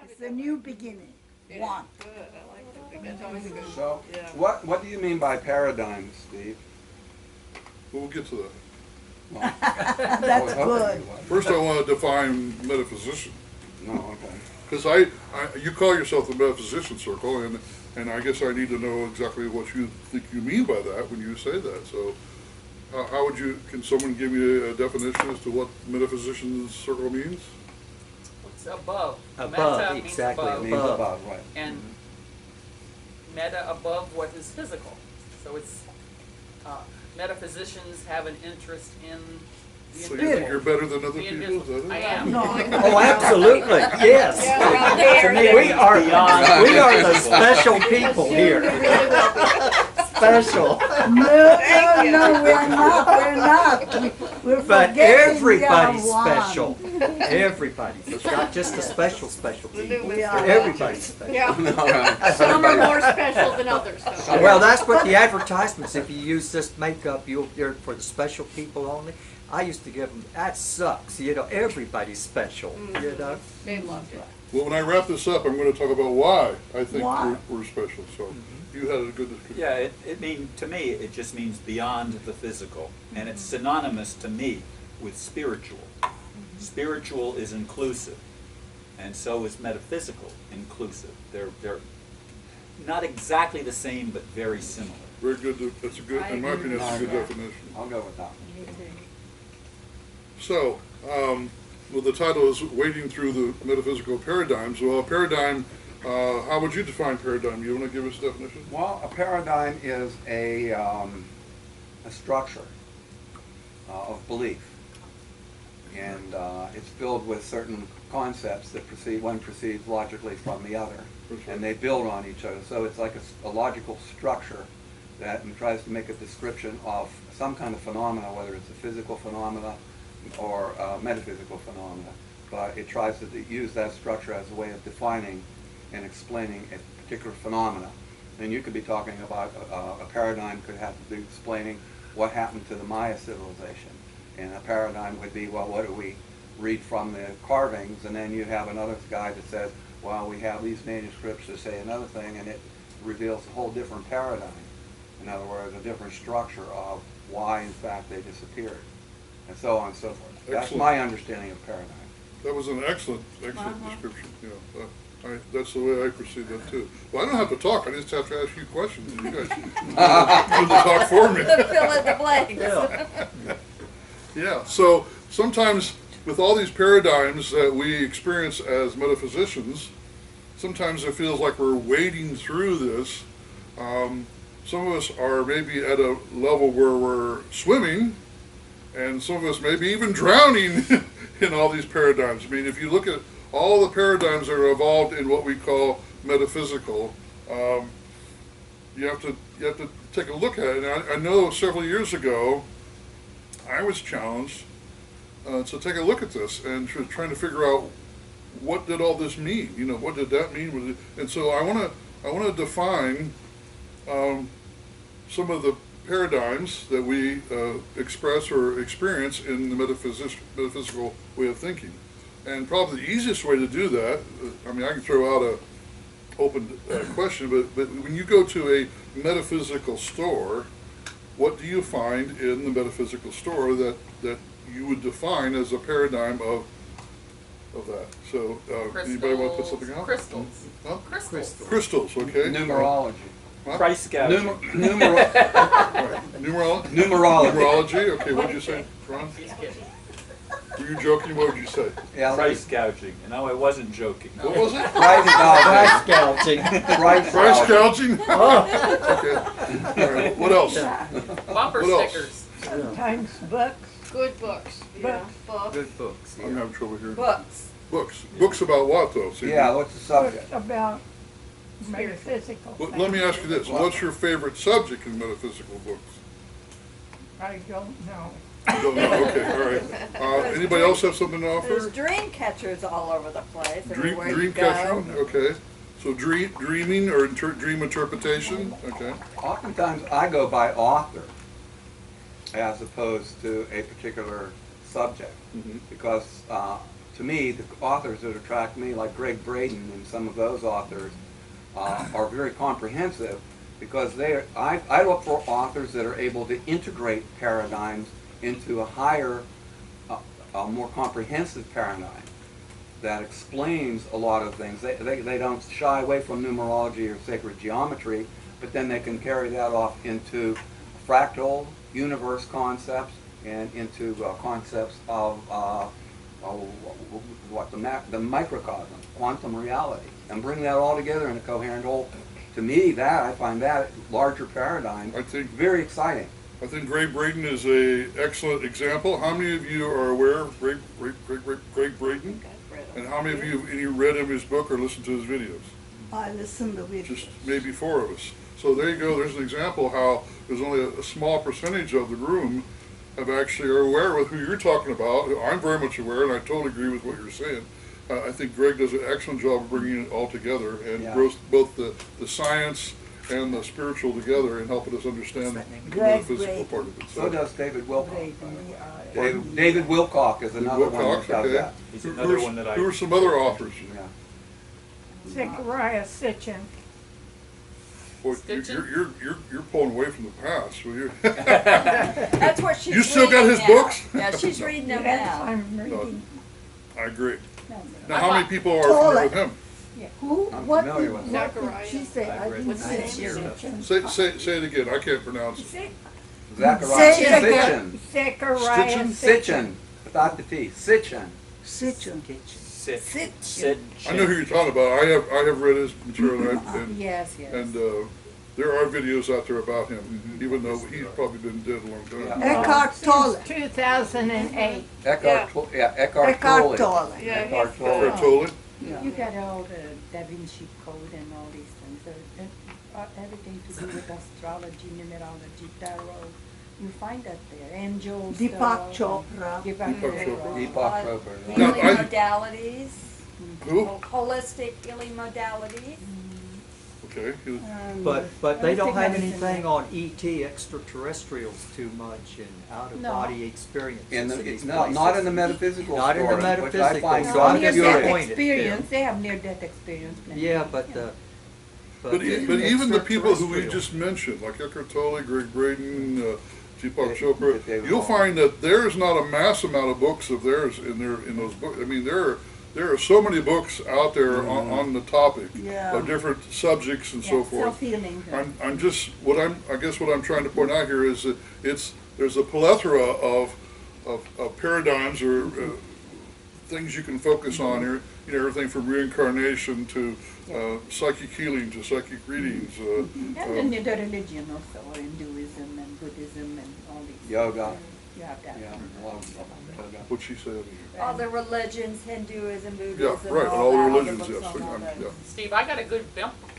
It's a new beginning. Yeah, One. good. I like that. That's always a good. So, Yeah. what do you mean by paradigms, Steve? Well, we'll get to that. Well, That's I was hoping good. you would. First, I want to define metaphysician. No, okay. Because you call yourself the Metaphysician Circle, and I guess I need to know exactly what you think you mean by that when you say that. So, how would you? Can someone give me a definition as to what Metaphysician Circle means? What's above? Above, Meta means exactly, It above, means above, right. and meta above what is physical. So it's metaphysicians have an interest in the So you think invisible. you're better than other The people? Is invisible. that I it? am. No. Oh, absolutely, yes. Yeah, around here, To me, we are the special people here. Special. No, we're not. We're not. We're But forgetting we are everybody's one. special. Everybody's. It's not just the special people. We are. Everybody's special. Yeah. All right. Some are more special than others. So. Well, that's what the advertisements, if you use this makeup, you're for the special people only. I used to give them, that sucks, everybody's special, They loved it. Well, when I wrap this up, I'm going to talk about why I think Why? we're special. So, you had a good description. Yeah, to me, it just means beyond the physical, and it's synonymous to me with spiritual. Spiritual is inclusive, and so is metaphysical inclusive. They're not exactly the same, but very similar. Very good. That's a good. In my opinion, that's a good definition. I'll go with that one. So, well, the title is Wading Through the Metaphysical Paradigms. Well, a paradigm, how would you define paradigm? You want to give us a definition? Well, a paradigm is a structure of belief, and it's filled with certain concepts that one proceeds logically from the other, and they build on each other. So it's like a logical structure that tries to make a description of some kind of phenomena, whether it's a physical phenomena or metaphysical phenomena, but it tries to use that structure as a way of defining and explaining a particular phenomena. And you could be talking about a paradigm could have to do explaining what happened to the Maya civilization, and a paradigm would be, well, what do we read from the carvings? And then you have another guy that says, well, we have these manuscripts that say another thing, and it reveals a whole different paradigm. In other words, a different structure of why, in fact, they disappeared, and so on and so forth. That's Excellent. my understanding of paradigm. That was an excellent description. That's the way I perceive that too. Well, I don't have to talk. I just have to ask you questions, and you guys do the talk for me. Fill in the blanks. Yeah. So sometimes with all these paradigms that we experience as metaphysicians, sometimes it feels like we're wading through this. Some of us are maybe at a level where we're swimming, and some of us maybe even drowning in all these paradigms. I mean, if you look at all the paradigms that are involved in what we call metaphysical, you have to take a look at it. And I know several years ago, I was challenged to take a look at this and trying to figure out what did all this mean. What did that mean? And so I want to define some of the paradigms that we express or experience in the metaphysical way of thinking. And probably the easiest way to do that, I mean, I can throw out a open question, but when you go to a metaphysical store, what do you find in the metaphysical store that you would define as a paradigm of that? So, anybody want to put something out? Crystals. Huh? Crystals. Crystals, okay. Numerology. Huh? Price gouging. Right. Numerology. Numerology, okay, what did you say, Ron? He's kidding. Were you joking? What would you say? Yeah, Price gouging. No, I wasn't joking. What was it? price Price gouging. gouging. Price gouging? Okay. All right. What else? Bumper What else? stickers. Sometimes books. Good books. Yeah. Books. Good books, I'm having trouble here. Books. Books. Books about what, though? See, Yeah, what's the subject? Books about metaphysical Well, things. let me ask you this. What's your favorite subject in metaphysical books? I don't know. You don't know? Okay, all right. Anybody else have something to There's offer? dream catchers all over the place. Everywhere you Dream go. catching? Okay. So dreaming or dream interpretation? Okay. Oftentimes I go by author as opposed to a particular subject, because to me, the authors that attract me, like Greg Braden and some of those authors, are very comprehensive because I look for authors that are able to integrate paradigms into a higher, a more comprehensive paradigm that explains a lot of things. They don't shy away from numerology or sacred geometry, but then they can carry that off into fractal universe concepts and into concepts of the microcosm, quantum reality, and bring that all together in a coherent whole. To me, I find that larger paradigm very exciting. I think Greg Braden is an excellent example. How many of you are aware of Greg Braden? And how many of you have read him his book or listened to his videos? I listen to videos. Just maybe 4 of us. So there you go. There's an example how there's only a small percentage of the room have actually are aware of who you're talking about. I'm very much aware, and I totally agree with what you're saying. I think Greg does an excellent job of bringing it all together and grows both the science and the spiritual together and helping us understand the metaphysical part of it. So does David Wilcock. David Wilcock is another one that does that. He's another one that I... Who are some other authors? Zechariah Sitchin. Boy, you're pulling away from the past. Well, That's what she's You still got reading his now. books? Yeah, she's reading them Yes, now. I'm reading. I agree. Now, how many people are familiar with him? Who? I'm What familiar did, with what Zechariah. did she say? I didn't What's say his year? Say it again. I can't pronounce it. Zechariah Say it Sitchin. Zechariah Sitchin. Without the T. Sitchin. Sitchin. Sid. I know who you're talking about. I have read his material, and Yes. there are videos out there about him, even though he's probably been dead a long time. Eckhart Tolle. 2008. Eckhart Tolle. Eckhart Tolle. Yeah, Eckhart he's Tolle. Eckhart Tolle? You got all the Da Vinci Code and all these things. Everything to do with astrology, numerology, tarot. You find that there. Angels. Deepak Chopra. Deepak Chopra. Deepak Chopra. Healing Now, modalities. Who? Holistic healing modalities. Okay. But they don't have everything anything on ET extraterrestrials too much and out of body experiences. Not in the metaphysical Not in the story, metaphysical, which I find so I'm so just good. disappointed. Experience. They have near-death experience. Yeah, but But even the people who we extraterrestrial. just mentioned, like Eckhart Tolle, Greg Braden, Deepak Yeah, Chopra, David you'll Hall. find that there's not a mass amount of books of theirs in those books. I mean, there are so many books out there on the topic Yeah. of different subjects and so forth. Self-healing. I guess what I'm trying to point out here is that there's a plethora of paradigms or things you can focus on here. You know, everything from reincarnation to psychic healing to psychic readings. And then the religion also, Hinduism and Buddhism and all these. Yoga. You have that. Yeah, a lot of yoga. What'd she say over here? All the religions, Hinduism, Yeah, Buddhism, right, all all the that, religions, books yes. on all those. Yeah. Steve, I got a good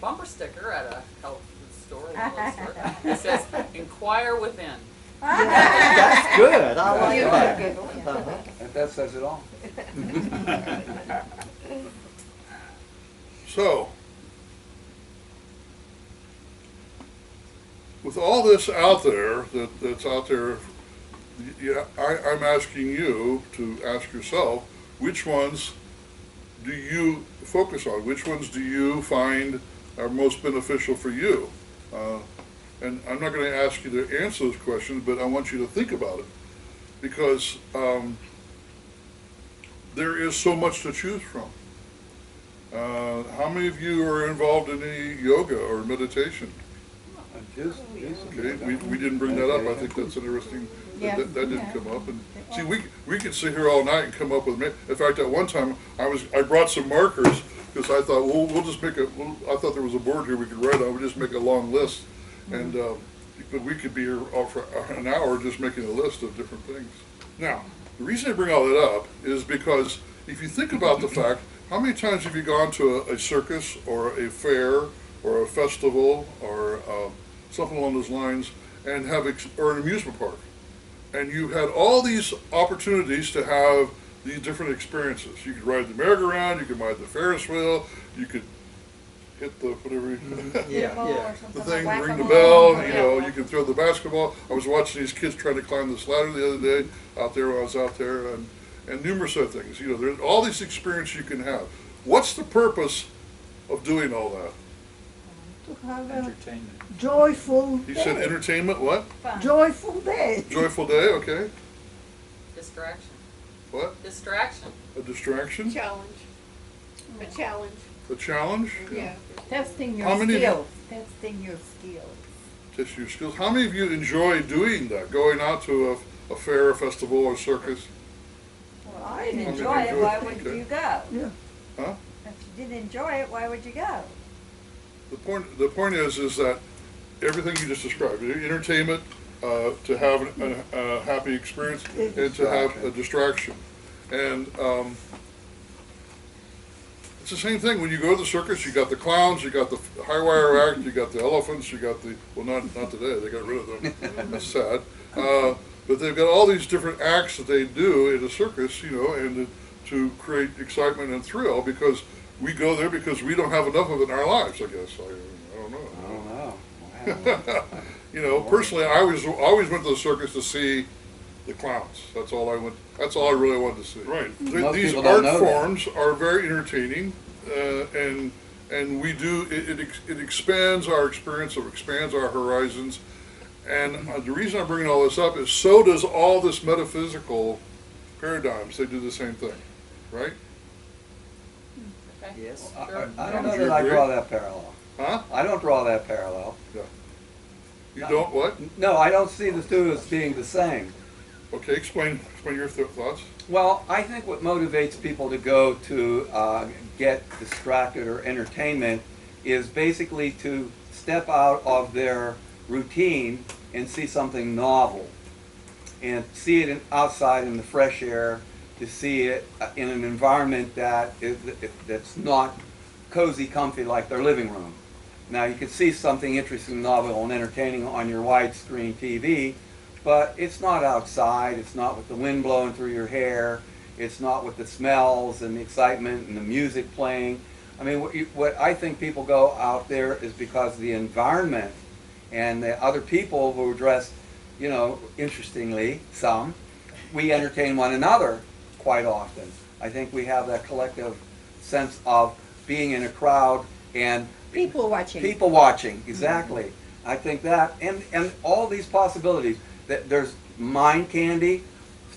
bumper sticker at a health store. It says, "Inquire within." That's good. I like Yeah. that. Yeah. Uh-huh. That says it all. So, with all this out there, that's out there, I'm asking you to ask yourself, which ones do you focus on? Which ones do you find are most beneficial for you? And I'm not going to ask you to answer those questions, but I want you to think about it. Because there is so much to choose from. How many of you are involved in any yoga or meditation? Okay, we didn't bring that up. I think that's interesting. Yeah. That didn't come up. And see, we could sit here all night and come up with. In fact, at one time I brought some markers because I thought we'll just make I thought there was a board here we could write on. We'll just make a long list, and but we could be here all for an hour just making a list of different things. Now, the reason I bring all that up is because if you think about the fact, how many times have you gone to a circus or a fair or a festival or something along those lines, and or an amusement park, and you had all these opportunities to have these different experiences. You could ride the merry-go-round, you could ride the Ferris wheel, you could hit the whatever the thing, ring the bell. You know, you can throw the basketball. I was watching these kids trying to climb this ladder the other day out there when I was out there, and numerous other things. You know, there's all these experiences you can have. What's the purpose of doing all that? To have a Entertainment. joyful He said day. entertainment, what? Fun. Joyful day. Joyful day, okay. Distraction. What? Distraction. A distraction? Challenge. A challenge. A challenge? Yeah. Testing your How many of you- skills. Testing your skills. Test your skills. How many of you enjoy doing that? Going out to a fair, a festival, or circus? Well, I didn't I mean, enjoy it, why enjoy- would okay. you go? Yeah. Huh? If you didn't enjoy it, why would you go? The point is that everything you just described, entertainment, to have a happy experience, and to have a distraction. And it's the same thing when you go to the circus. You got the clowns, you got the high wire act, you got the elephants, you got the not today. They got rid of them. That's sad. But they've got all these different acts that they do in a circus, you know, and to create excitement and thrill, because we go there because we don't have enough of it in our lives. I guess I don't know. I don't know. Wow. You know, personally, I always went to the circus to see the clowns. That's all I went. That's all I really wanted to see. Right. Most These people don't art know that. forms are very entertaining, and we do it expands our experience, it expands our horizons. And the reason I'm bringing all this up is so does all this metaphysical paradigms. They do the same thing, right? Okay. Yes. Sure. I don't know Would you that I agree? draw that parallel. Huh? I don't draw that parallel. You don't what? No, I don't see the two as being the same. Okay, explain your thoughts. Well, I think what motivates people to go to get distracted or entertainment is basically to step out of their routine and see something novel, and see it outside in the fresh air, to see it in an environment that's not cozy, comfy like their living room. Now, you can see something interesting, novel, and entertaining on your widescreen TV, but it's not outside, it's not with the wind blowing through your hair, it's not with the smells and the excitement and the music playing. I mean, what I think people go out there is because of the environment and the other people who are dressed, you know, interestingly, we entertain one another quite often. I think we have that collective sense of being in a crowd and People watching. people watching, exactly. I think that, and all these possibilities, that there's mind candy,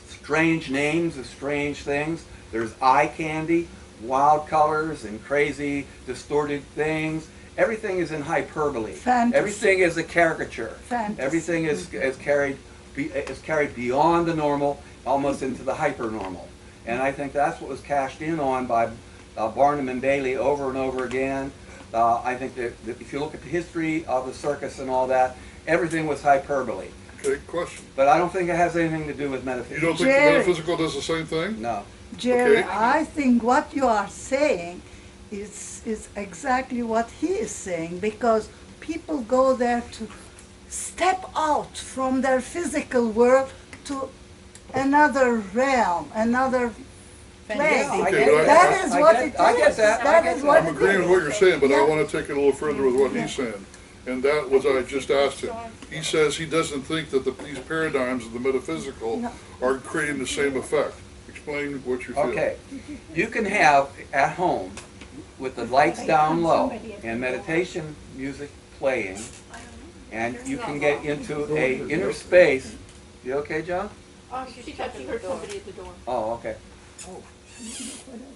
strange names of strange things, there's eye candy, wild colors and crazy distorted things. Everything is in hyperbole. Fantasy. Everything is a caricature. Fantasy. Everything is carried beyond the normal, almost into the hyper-normal. And I think that's what was cashed in on by Barnum and Bailey over and over again. I think that if you look at the history of the circus and all that, everything was hyperbole. Okay, question. But I don't think it has anything to do with You metaphysics. don't think the Jerry. metaphysical does the same thing? No. Jerry, Okay. I think what you are saying is exactly what he is saying, because people go there to step out from their physical world to another realm, another place. Yeah, I Okay, get but I- That is what it is. I get that. I get is that. what I'm it agreeing is. with what you're saying, but I Yeah. want to take it a little further with what he's saying. And that was, I just asked him. He says he doesn't think that these paradigms of the metaphysical No. are creating the same effect. Explain what you feel. Okay. You can have at home, with the lights down low and meditation music playing, and you can get into a inner space. You okay, John? Oh, she heard somebody at the door. Oh, okay.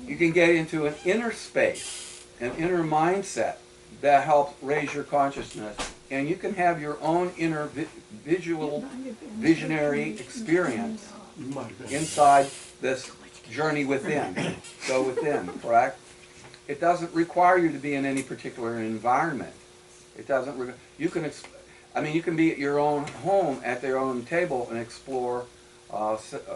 You can get into an inner space, an inner mindset that helps raise your consciousness, and you can have your own inner visionary experience inside this journey within. Go within, correct? It doesn't require you to be in any particular environment. It doesn't. You can. You can be at your own home at their own table and explore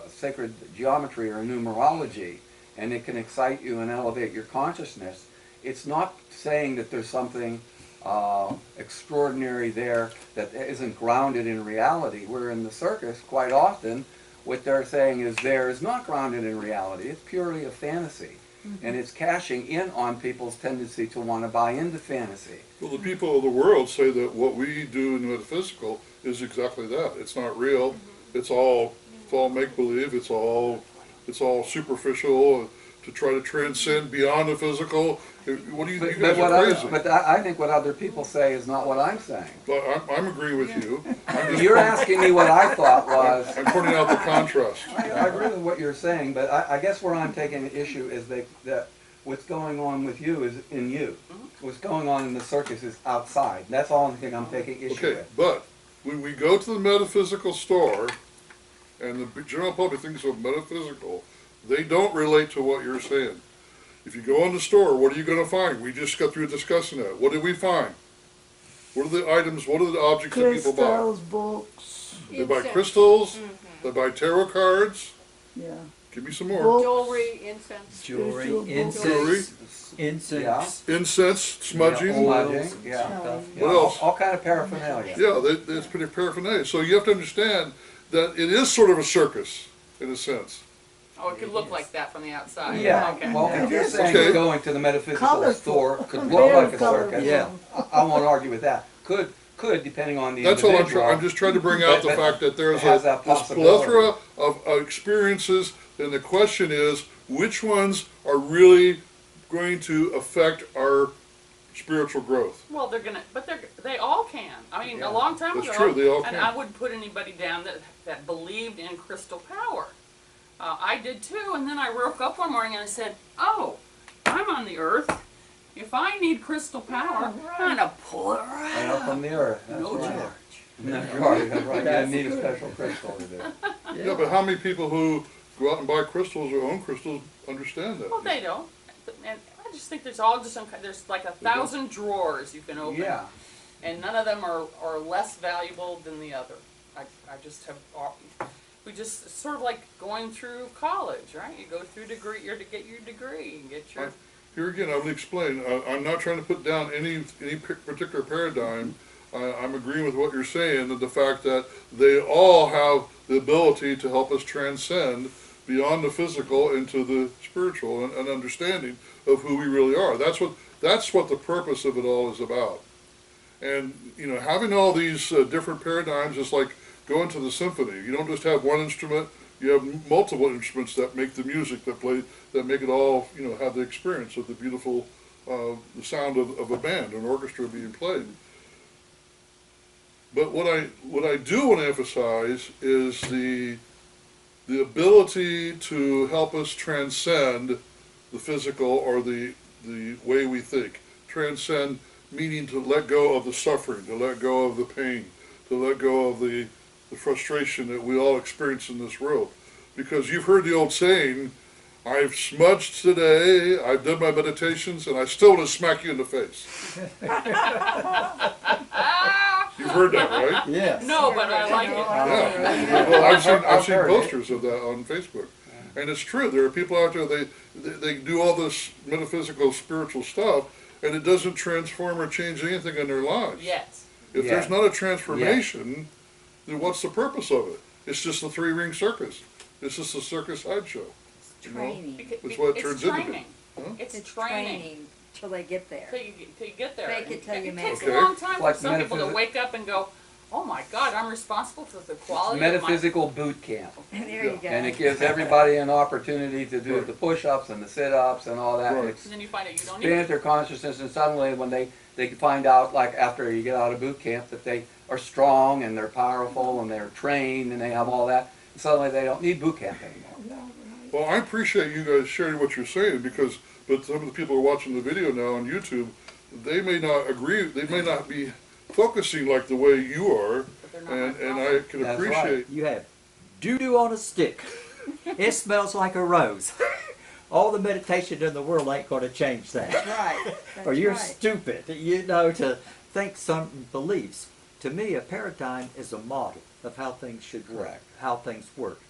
sacred geometry or numerology, and it can excite you and elevate your consciousness. It's not saying that there's something extraordinary there that isn't grounded in reality. Where in the circus, quite often, what they're saying is there is not grounded in reality. It's purely a fantasy. And it's cashing in on people's tendency to want to buy into fantasy. Well, the people of the world say that what we do in the metaphysical is exactly that. It's not real. It's all make-believe. It's all it's all superficial, to try to transcend beyond the physical. What do you think? You guys are crazy. But I think what other people say is not what I'm saying. But I'm agreeing with you. You're asking me what I thought was. I'm pointing out the contrast. I agree with what you're saying, but I guess where I'm taking the issue is that what's going on with you is in you. What's going on in the circus is outside. That's all I think I'm taking issue Okay, with. but when we go to the metaphysical store, and the general public thinks of metaphysical, they don't relate to what you're saying. If you go in the store, what are you going to find? We just got through discussing that. What did we find? What are the items, what are the objects that people buy? Crystals, books, They buy Incense. crystals, they buy tarot cards. yeah. Give me some more. Books. Jewelry, incense. Jewelry, Jewelry. incense, Incense, smudging. Smudging, yeah. stuff. What else? All kind of paraphernalia. Yeah, that's pretty paraphernalia. So you have to understand that it is sort of a circus, in a sense. Oh, it could look like that from the outside. Yeah, Okay. well, if you're saying Okay. going to the metaphysical Colorful. store could look Very like a colorful. circus, Yeah. I won't argue with that. Could, depending on the That's all individual. I'm just trying to bring out the But- fact that there's it has a that this possibility. plethora of experiences, and the question is, which ones are really going to affect our spiritual growth? Well, they all can. I mean, Yeah. a long time That's ago, true, they all and can. I wouldn't put anybody down that believed in crystal power. I did too, and then I woke up one morning and I said, "Oh, I'm on the earth. If I need crystal power, I'm gonna pull it right Right up from the earth. That's No right. charge. No charge. That's right. You That's need a good. special crystal to do. Yeah, but how many people who go out and buy crystals or own crystals understand that? Well, they don't. And I just think there's all just there's like 1,000 drawers you can open, Yeah. and none of them are less valuable than the other. I just have. We just it's sort of like going through college, right? You go through degree, you're to get your degree and get your. Here again, I will explain. I'm not trying to put down any particular paradigm. I'm agreeing with what you're saying, that the fact that they all have the ability to help us transcend beyond the physical into the spiritual and understanding of who we really are. That's what the purpose of it all is about. And having all these different paradigms is like going to the symphony. You don't just have one instrument. You have multiple instruments that make the music, that make it all, have the experience of the beautiful, the sound of a band, an orchestra being played. But what I do want to emphasize is the ability to help us transcend the physical or the way we think. Transcend meaning to let go of the suffering, to let go of the pain, to let go of the frustration that we all experience in this world. Because you've heard the old saying, I've smudged today, I've done my meditations, and I still want to smack you in the face. You've heard that, right? Yes. No, but I like it. Yeah. Well, I've seen heard it. posters of that on Facebook. And it's true, there are people out there, they do all this metaphysical, spiritual stuff, and it doesn't transform or change anything in their lives. Yes. If Yeah. there's not a transformation, then what's the purpose of it? It's just a three-ring circus. It's just a circus sideshow. You know? Training. It's what it turns it's into. training. Huh? It's training. Till they get there. Till you get there. Fake it till you It make takes it. a long time Like for some people to metaphysi- wake up and go, "Oh my God, I'm responsible for the quality Metaphysical boot camp. There you go. And it gives everybody an opportunity to do the push-ups and the sit-ups and all that. Right. And of my." And then you find out you don't expand need. their consciousness, and suddenly when they find out, like after you get out of boot camp, that they are strong and they're powerful and they're trained and they have all that, and suddenly they don't need boot camp anymore. Well, I appreciate you guys sharing what you're saying but some of the people who are watching the video now on YouTube, they may not agree, they may not be focusing like the way you are, But they're not my and I can That's right. appreciate. You have doo-doo on a stick. It smells like a rose. All the meditation in the world ain't going to change that. That's right. That's Or you're right. stupid, to think some beliefs. To me, a paradigm is a model of how things should work, Correct. how things work.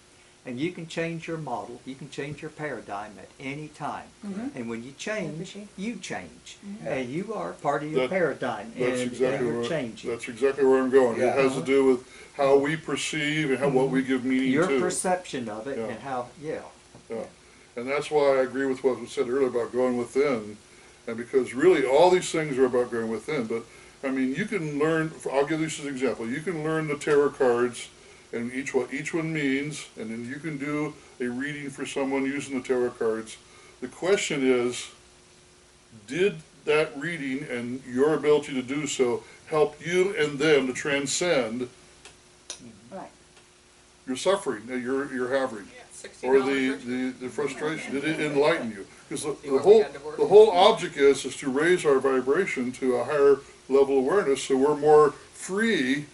And you can change your model, you can change your paradigm at any time. And when you change, you change. And you are part of your That- paradigm, That's and exactly you're where changing. that's exactly where I'm going. Yeah. It has to do with how we perceive and what we give meaning Your to. perception of it Yeah. and how, Yeah. And that's why I agree with what was said earlier about going within. And because really all these things are about going within. But I mean, you can learn, I'll give you an example. You can learn the tarot cards and each one means, and then you can do a reading for someone using the tarot cards. The question is, did that reading and your ability to do so help you and them to transcend Right. your suffering that you're having, $60 or ritual. the frustration? Did it enlighten you? Because You already had divorce. the whole object is to raise our vibration to a higher level of awareness, so we're more free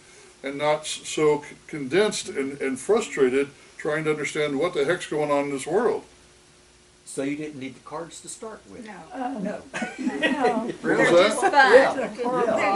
and not so condensed and frustrated trying to understand what the heck's going on in this world. So you didn't need the cards to start with? No. No. No. What They're was just that? fun. Yeah.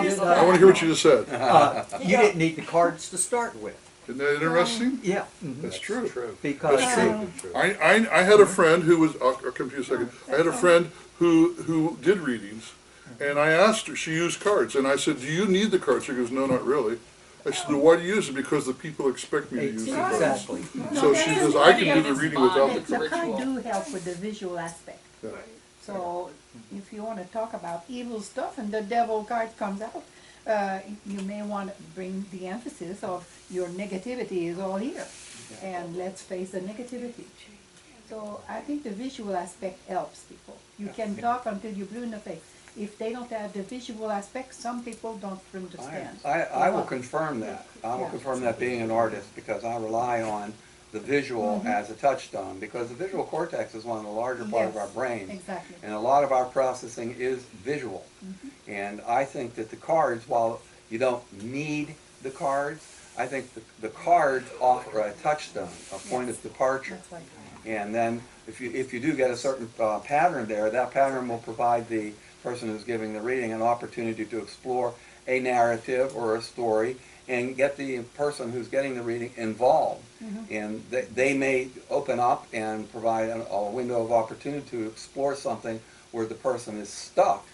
They're just I fun. want to hear what you just said. You didn't need the cards to start with. Isn't that interesting? Yeah. That's true. Because That's true. I had a friend who was, I'll come to you a second. I had a friend who did readings, and I asked her, she used cards, and I said, do you need the cards? She goes, no, not really. I said, well, why do you use it? Because the people expect me to use the cards. exactly. So she says, I can do the reading without the The cards. card do help with the visual aspect. Yeah. So if you want to talk about evil stuff and the devil card comes out, you may want to bring the emphasis of your negativity is all here. And let's face the negativity. So I think the visual aspect helps people. You can talk until you're blue in the face. If they don't have the visual aspect, some people don't understand. I will confirm that. I will Yeah. confirm that being an artist, because I rely on the visual as a touchstone, because the visual cortex is one of the larger part of Yes, our brain. exactly. And a lot of our processing is visual. And I think that the cards, while you don't need the cards, I think the cards offer a touchstone, a point of departure. That's right. And then if you do get a certain pattern there, that pattern will provide the person who's giving the reading an opportunity to explore a narrative or a story and get the person who's getting the reading involved. And they may open up and provide a window of opportunity to explore something where the person is stuck.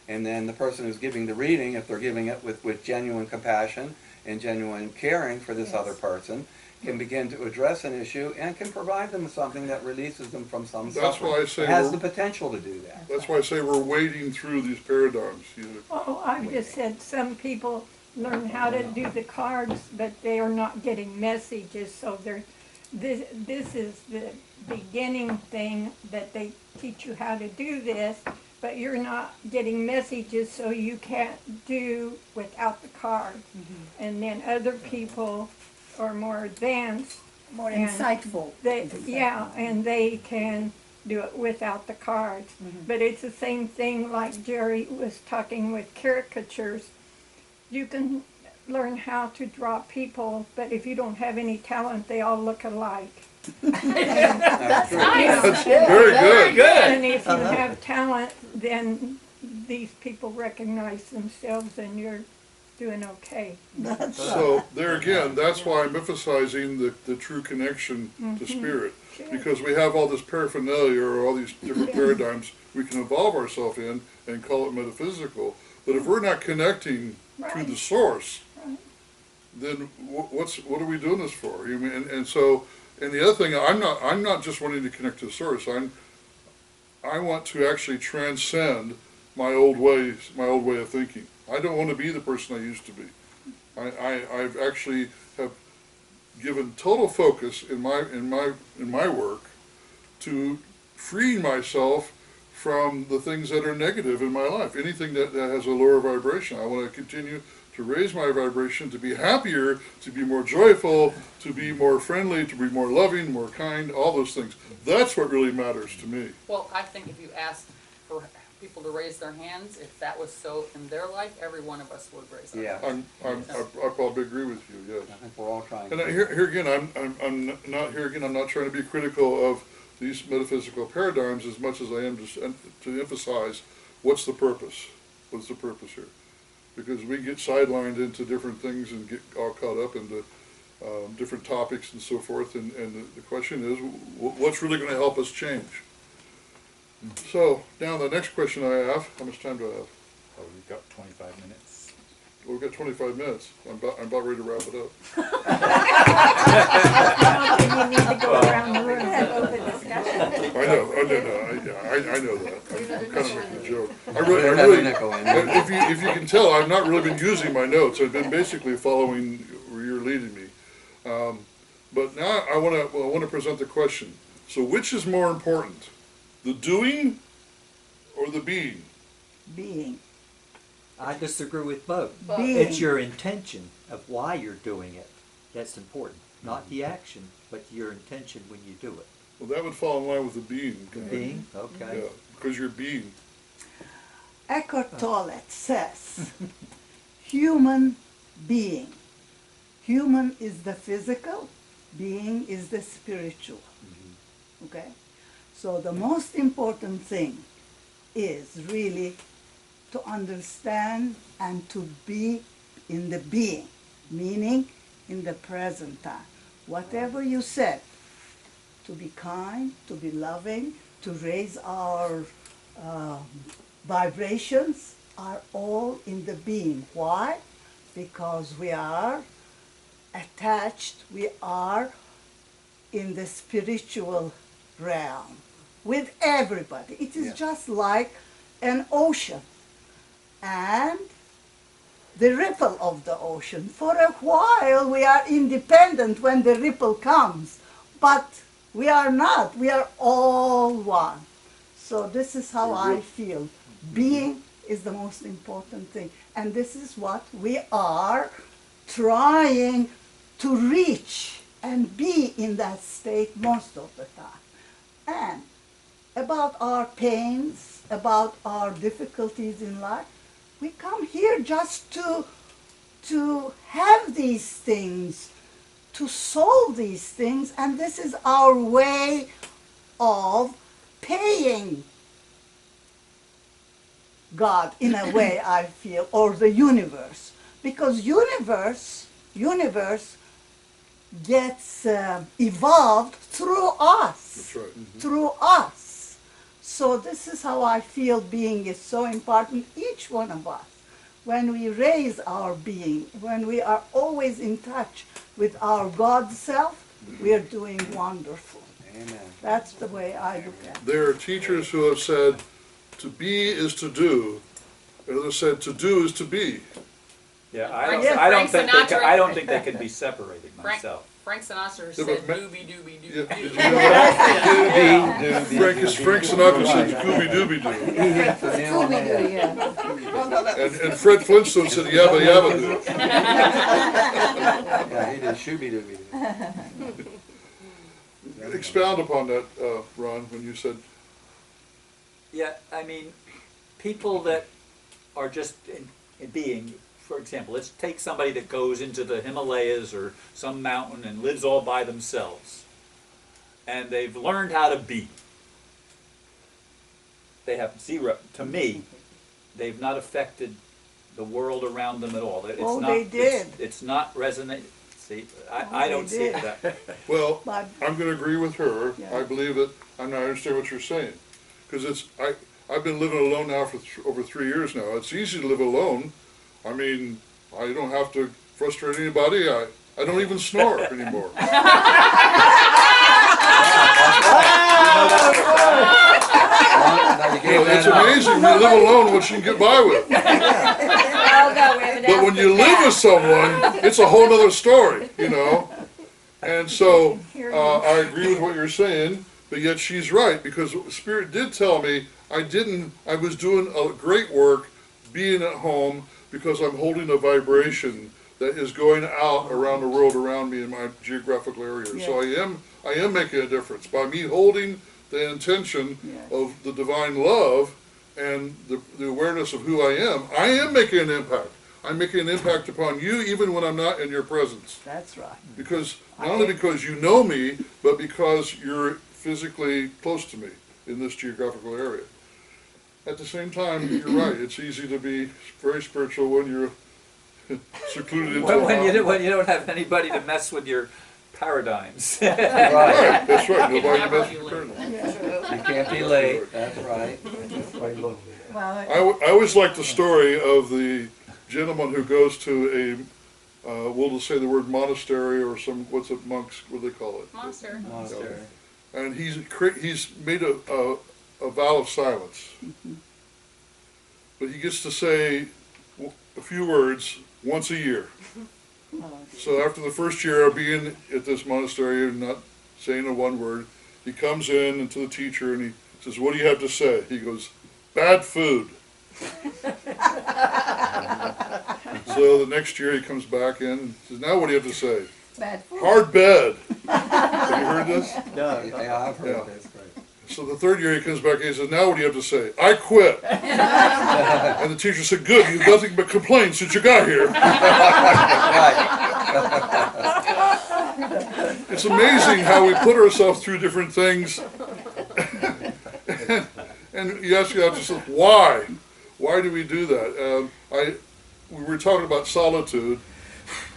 And then the person who's giving the reading, if they're giving it with genuine compassion and genuine caring for this other person, can begin to address an issue and can provide them with something that releases them from some That's suffering. why I say It has we're- the potential to do that. That's why I say we're wading through these paradigms. Oh, I just said some people learn how to do the cards, but they are not getting messages, so this is the beginning thing that they teach you how to do this, but you're not getting messages, so you can't do without the card. And then other people are more advanced. More and insightful. and they can do it without the cards. But it's the same thing like Jerry was talking with caricatures. You can learn how to draw people, but if you don't have any talent, they all look alike. That's true. Nice. Very good. And if you have talent, then these people recognize themselves and you're doing okay. So there again, that's why I'm emphasizing the true connection to spirit. Because we have all this paraphernalia or all these different paradigms we can involve ourselves in and call it metaphysical. But if we're not connecting to the source, then what are we doing this for? You mean, and so, and the other thing, I'm not just wanting to connect to the source. I want to actually transcend my old way of thinking. I don't want to be the person I used to be. I've actually have given total focus in my work to freeing myself from the things that are negative in my life. Anything that has a lower vibration. I want to continue to raise my vibration, to be happier, to be more joyful, to be more friendly, to be more loving, more kind, all those things. That's what really matters to me. Well, I think if you asked for people to raise their hands, if that was so in their life, every one of us would raise our Yeah. hands. I probably agree with you, yes. I think we're all trying And to. here again, I'm not trying to be critical of these metaphysical paradigms as much as I am to emphasize what's the purpose. What's the purpose here? Because we get sidelined into different things and get all caught up into different topics and so forth. And the question is, what's really going to help us change? So now the next question I have, how much time do I have? Oh, we've got 25 minutes. Well, we've got 25 minutes. I'm about ready to wrap it up. Then you need to go around the room. Open discussion. I know, I know that. I'm kind of making a joke. I There's really, another nickel in there. if you can tell, I've not really been using my notes. I've been basically following where you're leading me. But now I want to present the question. So which is more important, the doing or the being? Being. I disagree with both. Being. It's your intention of why you're doing it that's important, not the action, but your intention when you do it. Well, that would fall in line with the being. The being, okay. Yeah, because you're being. Eckhart Tolle says, human being. Human is the physical, being is the spiritual. Okay? So the most important thing is really to understand and to be in the being, meaning in the present time. Whatever you said, to be kind, to be loving, to raise our vibrations are all in the being. Why? Because we are attached, we are in the spiritual realm with everybody. It is just like an ocean and the ripple of the ocean. For a while we are independent when the ripple comes, but we are not. We are all one. So this is how I feel. Being is the most important thing. And this is what we are trying to reach and be in that state most of the time. And about our pains, about our difficulties in life, we come here just to have these things, to solve these things, and this is our way of paying God in a way, I feel, or the universe. Because universe gets evolved through us. That's right. Through us. So this is how I feel being is so important, each one of us. When we raise our being, when we are always in touch with our God self, we are doing wonderful. Amen. That's the way I look at it. There are teachers who have said, to be is to do. Others said, to do is to be. Yeah, Frank I don't think Sinatra- I don't think they can be separated myself. Frank Sinatra Yeah, said but doobie doobie Yeah, doobie. did you know that? Frank Sinatra said, Scooby Dooby Doo. Scooby-Doo, yeah. And Fred Flintstone said, Yabba Yabba Doo. Yeah, he did shooby dooby. Expound upon that, Ron, when you said, Yeah, I mean, people that are just in being, for example, let's take somebody that goes into the Himalayas or some mountain and lives all by themselves. And they've learned how to be. They have zero, to me, they've not affected the world around them at all. It's Oh, not, they did. It's not resonate. See, I Oh, don't they see it did. that way. well, But I'm going to agree with her. Yeah. I believe that, I understand what you're saying. Because I've been living alone now for over 3 years now. It's easy to live alone. I mean, I don't have to frustrate anybody. I don't even snore anymore. It's amazing when you live alone what you can get by with. But when you live with someone, it's a whole other story, you know. And so I agree with what you're saying, but yet she's right, because Spirit did tell me I was doing a great work being at home because I'm holding a vibration that is going out around the world around me in my geographical area. Yes. So I am making a difference by me holding the intention Yes. of the divine love and the awareness of who I am making an impact. I'm making an impact upon you even when I'm not in your presence. that's right. Because, not only because you know me, but because you're physically close to me in this geographical area. At the same time, you're right, it's easy to be very spiritual when you're secluded into a mountain. When you don't have anybody to mess with your paradigms. Right, that's right, You nobody never messes be with late. paradigms. You can't be late, that's right. Well, I always like the story of the gentleman who goes to a, we'll just say the word monastery or what's it, monks, what do they call it? Monster. Monastery. And he's made a vow of silence. But he gets to say a few words once a year. So after the first year of being at this monastery and not saying a one word, he comes in to the teacher and he says, "What do you have to say?" He goes, "Bad food." So the next year he comes back in and says, "Now what do you have to say?" Bad food. "Hard bed." Have you heard this? No. Yeah, I've heard Yeah. this. Right. So the third year he comes back and he says, "Now what do you have to say?" "I quit." And the teacher said, "Good, you've nothing but complaints since you got here." It's amazing how we put ourselves through different things. And you ask yourself, why? Why do we do that? We were talking about solitude.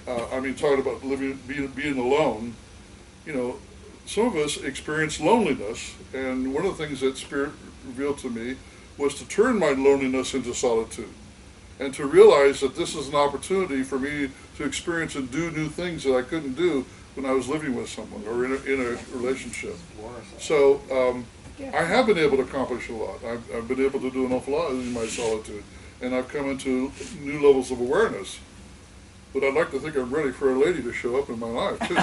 Talking about being alone. You know, some of us experience loneliness, and one of the things that Spirit revealed to me was to turn my loneliness into solitude, and to realize that this is an opportunity for me to experience and do new things that I couldn't do when I was living with someone or in a relationship. So I have been able to accomplish a lot. I've been able to do an awful lot in my solitude, and I've come into new levels of awareness. But I'd like to think I'm ready for a lady to show up in my life, too.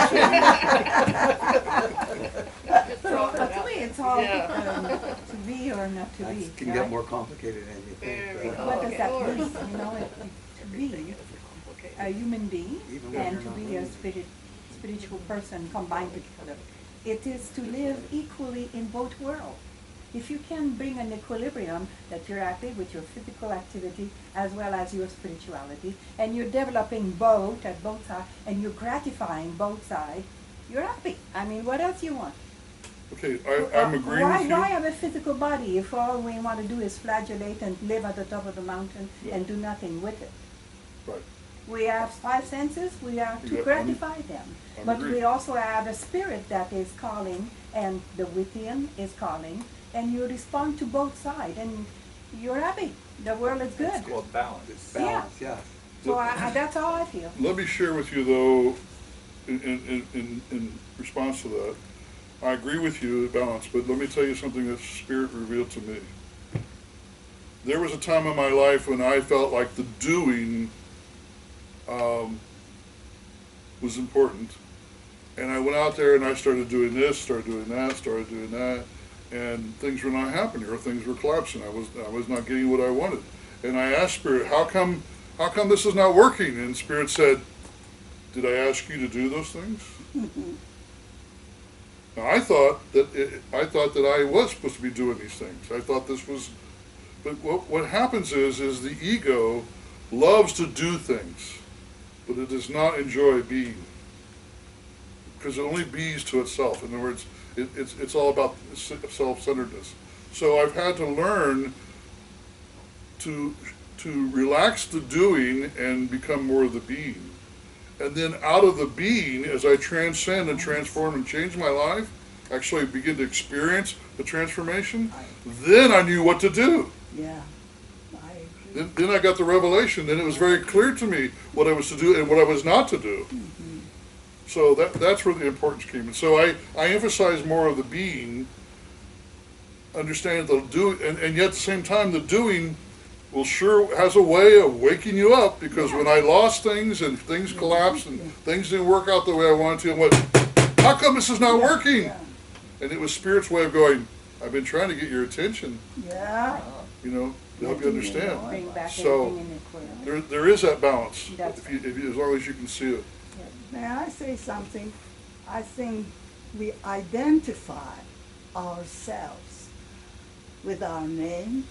So to me, it's all to be or not to be. That can right? get more complicated than you think. What does that mean? You know, to be a human being Even when and you're to not be a spiritual person combined together. It is to live equally in both worlds. If you can bring an equilibrium that you're happy with your physical activity as well as your spirituality, and you're developing both at both sides, and you're gratifying both sides, you're happy. I mean, what else you want? Okay, I'm agreeing with you. Why have a physical body if all we want to do is flagellate and live at the top of the mountain and do nothing with it? Right. We have five senses, we have to Yeah, gratify them. I'm But agreed. we also have a spirit that is calling, and the within is calling, and you respond to both sides, and you're happy. The world is good. It's called balance. It's balance, yes. So that's how I feel. Let me share with you, though, in response to that, I agree with you, balance, but let me tell you something that Spirit revealed to me. There was a time in my life when I felt like the doing was important. And I went out there and I started doing this, started doing that, and things were not happening, or things were collapsing. I was not getting what I wanted. And I asked Spirit, how come this is not working? And Spirit said, "Did I ask you to do those things?" Now I thought that I was supposed to be doing these things. I thought this was, but what happens is the ego loves to do things, but it does not enjoy being, because it only bees to itself. In other words, it's all about self-centeredness. So I've had to learn to relax the doing and become more of the being. And then out of the being, as I transcend and transform and change my life, actually begin to experience the transformation, then I knew what to do. Yeah, I agree. Then I got the revelation. Then it was very clear to me what I was to do and what I was not to do. Mm-hmm. So that's where the importance came in. So I emphasize more of the being, understanding the do, and yet at the same time the doing has a way of waking you up, because when I lost things and things collapsed and things didn't work out the way I wanted to, I went, how come this is not working? Yeah. And it was Spirit's way of going, I've been trying to get your attention, Yeah. to help you understand. Bring back So, everything in equilibrium. There is that balance, That's if you, as long as you can see it. May I say something? I think we identify ourselves with our names,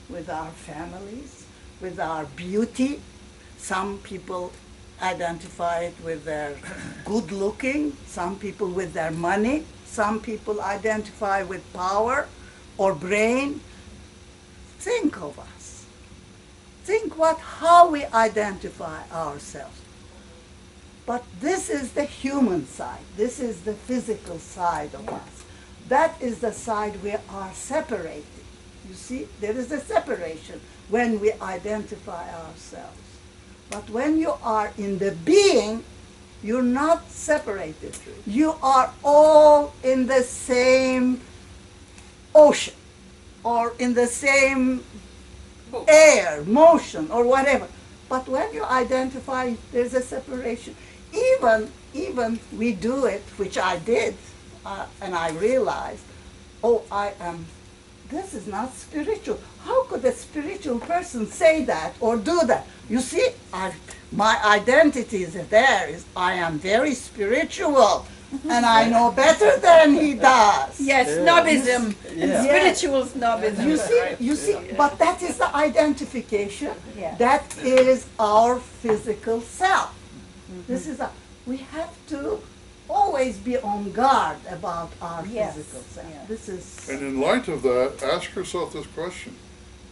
with our families, with our beauty. Some people identify it with their good looking, some people with their money, some people identify with power or brain. Think of us. Think how we identify ourselves. But this is the human side. This is the physical side of us. That is the side we are separated. You see, there is a separation when we identify ourselves. But when you are in the being, you're not separated. You are all in the same ocean, or in the same air, motion, or whatever. But when you identify there's a separation, even we do it, which I did, and I realized, oh, this is not spiritual. How could a spiritual person say that or do that? You see, my identity is there. I am very spiritual, and I know better than he does. Yes, snobism. Yeah. Spiritual snobism. You see, but that is the identification. Yeah. That is our physical self. This is we have to always be on guard about our Yes. physical self. Yeah. This is And in light of that, ask yourself this question.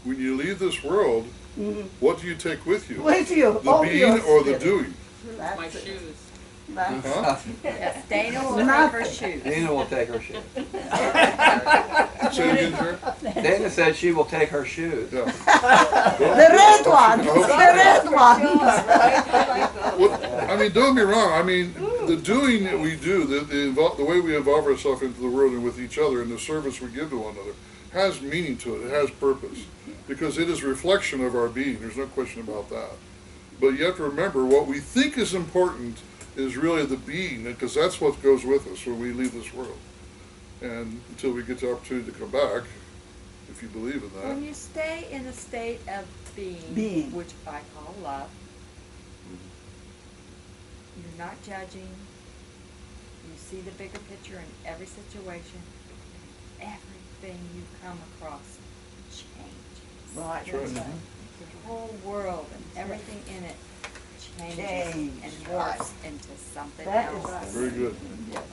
When you leave this world, what do you take with you? with you. The being or the obviously. doing? That's My it. shoes. That's Huh? Yes, Dana will take Nothing. her shoes. Dana will take her shoes. Say it again, Jerry? Dana said she will take her shoes. Yeah. the red one. The red one. Well, I mean, don't get me wrong. I mean, the doing that we do, the way we involve ourselves into the world and with each other, and the service we give to one another, has meaning to it. It has purpose, because it is a reflection of our being. There's no question about that. But you have to remember, what we think is important is really the being, because that's what goes with us when we leave this world, and until we get the opportunity to come back, if you believe in that. When you stay in a state of being, which I call love, you're not judging, you see the bigger picture in every situation, everything you come across changes. Right. That's right. The whole world and everything in it changes Change, and right. morphs into something That else. is right. Very good.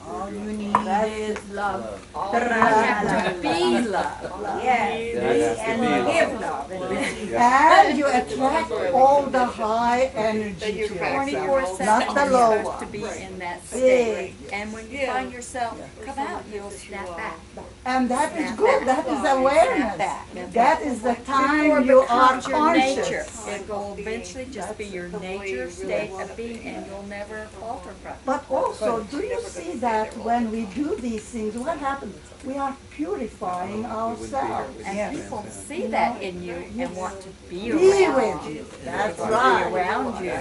All Very you good. need is love. You have to be love. Yes, That has to and be give love. love. And you attract all the high energy to you're yourself, 24/7, not the you're low supposed to one. be in that Big. state. And when you Yeah. find yourself come out, you'll snap back. And that is Snap good. back. That is Snap awareness. back. That is the Before time it you are becomes your nature, conscious. it will eventually just be your nature state of being, and you'll never falter from it. But also, do you see that when we do these things, what happens? We are purifying ourselves. And people see that in you and want to be Be around with you. you. That's Be right. around you.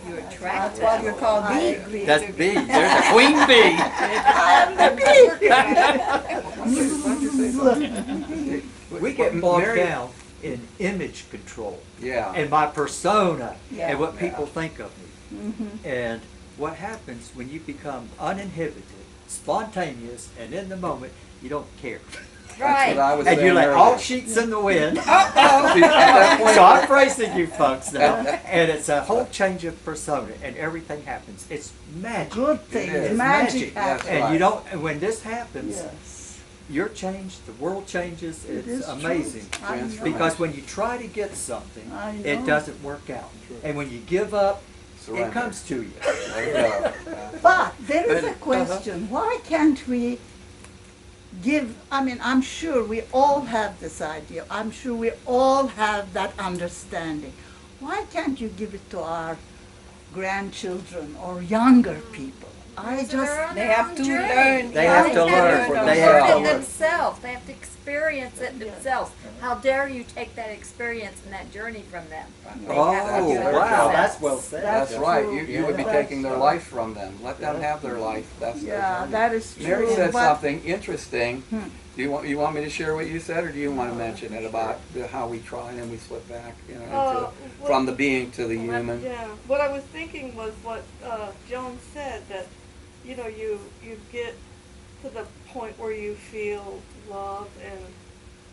You attract That's what you that. call bee. That's bee. There's a queen bee. We get bogged Mary- down in image control Yeah. and my persona Yeah. and what people think of me. And what happens when you become uninhibited, spontaneous, and in the moment, you don't care. That's what I was And saying you let earlier. all sheets in the wind. See, at that point, So I'm praising you folks now. And it's a whole change of persona and everything happens. It's magic. Good It things, is. magic That's happens. right. And you don't, and when this happens, Yes. you're changed, the world changes, It it's is true. amazing. I know. Because when you try to get something, I it know. doesn't work out. And when you give up, Surrender. it comes to you. There you go. But there is a But- question. Why can't we give, I mean, I'm sure we all have this idea. I'm sure we all have that understanding. Why can't you give it to our grandchildren or younger people? I just, They have to learn. They have to learn. for They themselves. have it to learn. themselves. They have to experience it themselves. How dare you take that experience and that journey from them? They Oh, have to do it wow, themselves. that's well said. That's right. true. You would be That's taking their true. life from them. Let them have their life. That's their yeah, journey. that is true. Mary said but- something interesting. Do you want me to share what you said, or do you want to mention it about how we try and we slip back, Well, from the being to the human? Yeah, what I was thinking was what Joan said, that you get to the point where you feel love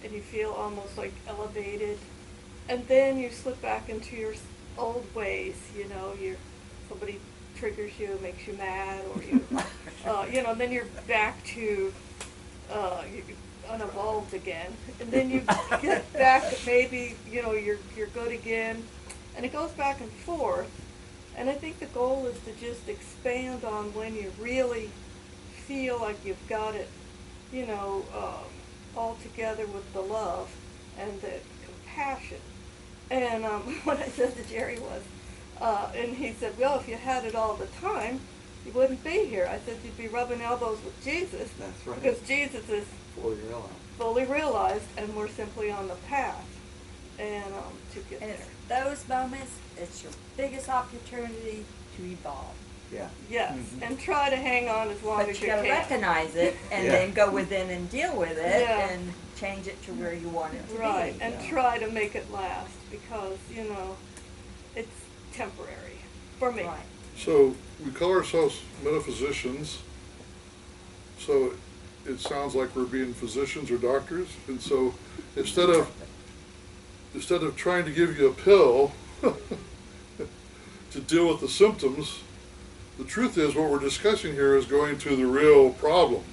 and you feel almost like elevated, and then you slip back into your old ways. Somebody triggers you, makes you mad, or and then you're back to unevolved again, and then you get back, maybe you're good again, and it goes back and forth. And I think the goal is to just expand on when you really feel like you've got it, all together with the love and the compassion. And what I said to Jerry was, and he said, well, if you had it all the time, you wouldn't be here. I said, you'd be rubbing elbows with Jesus. That's right. Because Jesus is Fully realized. fully realized, and we're simply on the path. and to get And there. it's those moments, it's your biggest opportunity to evolve. Yeah. Yes, Mm-hmm. and try to hang on as long But as you you gotta can. recognize it and Yeah. then go within and deal with it Yeah. and change it to where you want it to Right, be. and try to make it last because, you know, it's temporary for me. Right. So we call ourselves metaphysicians. So it sounds like we're being physicians or doctors. And so instead of trying to give you a pill to deal with the symptoms, the truth is what we're discussing here is going to the real problem,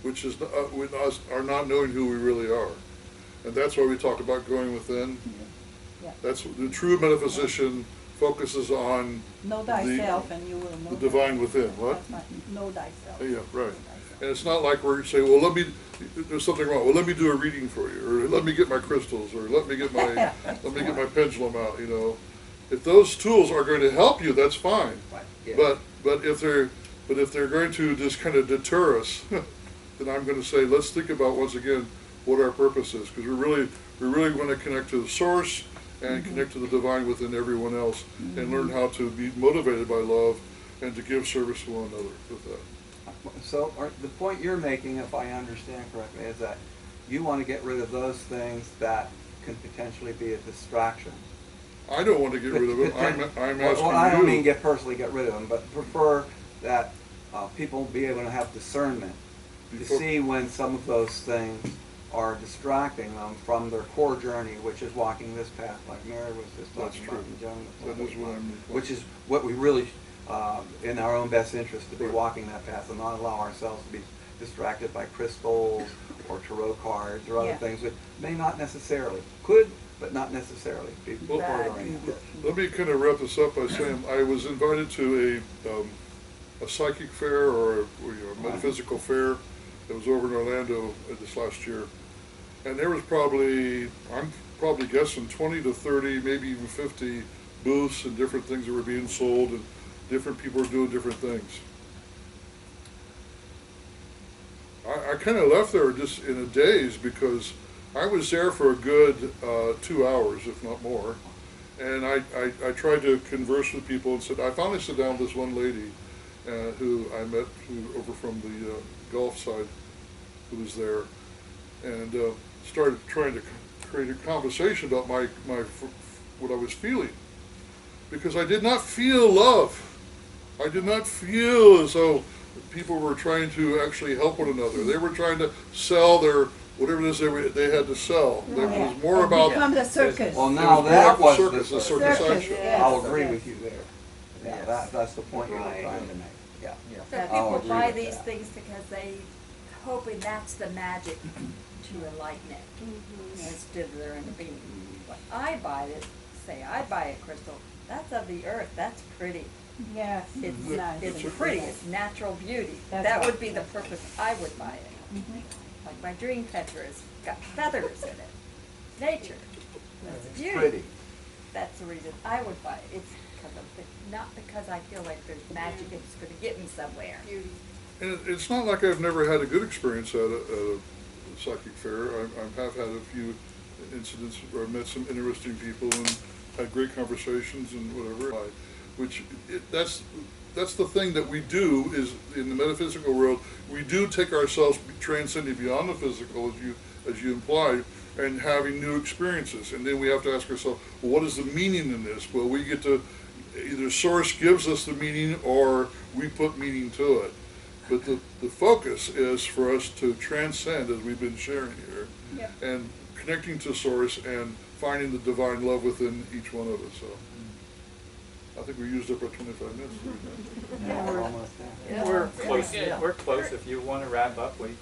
which is with us are not knowing who we really are. And that's why we talk about going within. Yeah. That's the true metaphysician focuses on Know thyself and you will know. the divine within. What? That's right. Know thyself. Yeah, right. And it's not like we're saying, well, there's something wrong. Well, let me do a reading for you, or let me get my crystals, or let me get my pendulum out. You know, if those tools are going to help you, that's fine. Yeah. But if they're going to just kind of deter us, then I'm going to say, let's think about once again what our purpose is, because we really want to connect to the source and connect to the divine within everyone else, and learn how to be motivated by love and to give service to one another with that. So the point you're making, if I understand correctly, is that you want to get rid of those things that can potentially be a distraction. I don't want to get rid of them. I'm asking Well, I don't mean you. personally get rid of them, but prefer that people be able to have discernment to see when some of those things are distracting them from their core journey, which is walking this path, like Mary was just That's talking true. about. And Joan was That is talking what about, I'm. which is what we really, in our own best interest, to be walking that path and not allow ourselves to be distracted by crystals or tarot cards or other Yeah. things that may not necessarily, could, but not necessarily be Well, oriented. Let me kind of wrap this up by saying I was invited to a psychic fair or a metaphysical fair that was over in Orlando this last year, and there was I'm probably guessing 20 to 30, maybe even 50 booths and different things that were being sold, and different people were doing different things. I kind of left there just in a daze because I was there for a good 2 hours, if not more. And I tried to converse with people and I finally sat down with this one lady who I met over from the Gulf side who was there, and started trying to create a conversation about what I was feeling. Because I did not feel love. I did not feel as though people were trying to actually help one another. They were trying to sell their whatever it is they had to sell. It was more about Become the circus. Well, now it was that more was of the circus Circus, action. yeah. I'll agree Yes. with you there. Yeah, Yes. that's the point you were Right. trying to make. Yeah. So I'll people agree buy with these that. things because they hoping that's the magic to enlighten it instead of their inner being. When I buy it, say I buy a crystal, that's of the earth, that's pretty. Yes, it's nice. It's pretty, it's natural beauty. That's That right. would be the purpose I would buy it. Like my dream catcher has got feathers in it. Nature. It's beauty. Pretty. That's the reason I would buy it. It's because of not because I feel like there's magic it's going to get me somewhere. Beauty. And it's not like I've never had a good experience at a psychic fair. I have had a few incidents where I've met some interesting people and had great conversations and whatever. That's the thing that we do is in the metaphysical world. We do take ourselves transcending beyond the physical, as you implied, and having new experiences. And then we have to ask ourselves, well, what is the meaning in this? Well, we get to either source gives us the meaning or we put meaning to it. But the focus is for us to transcend, as we've been sharing here, and connecting to source and finding the divine love within each one of us. So I think we used up our 25 minutes. Yeah, we're almost there. Yeah. We're close. good. We're close. If you want to wrap up, we can.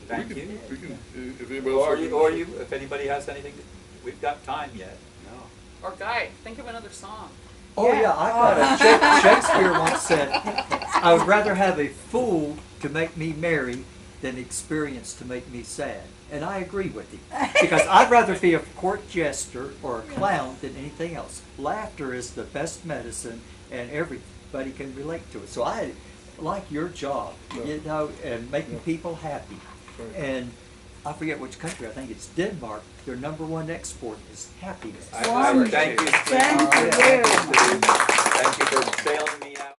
Thank you. We can, if anybody else. Or you, if anybody has anything, we've got time yet. No. Or Guy, think of another song. Oh yeah, I thought Shakespeare once said, I would rather have a fool to make me merry than experience to make me sad. And I agree with him. Because I'd rather be a court jester or a clown than anything else. Laughter is the best medicine and everybody can relate to it. So I like your job, you know, and making people happy. Right. And I forget which country, I think it's Denmark, their #1 export is happiness. Thank you, Steve. Thank you. Thank you for bailing me out.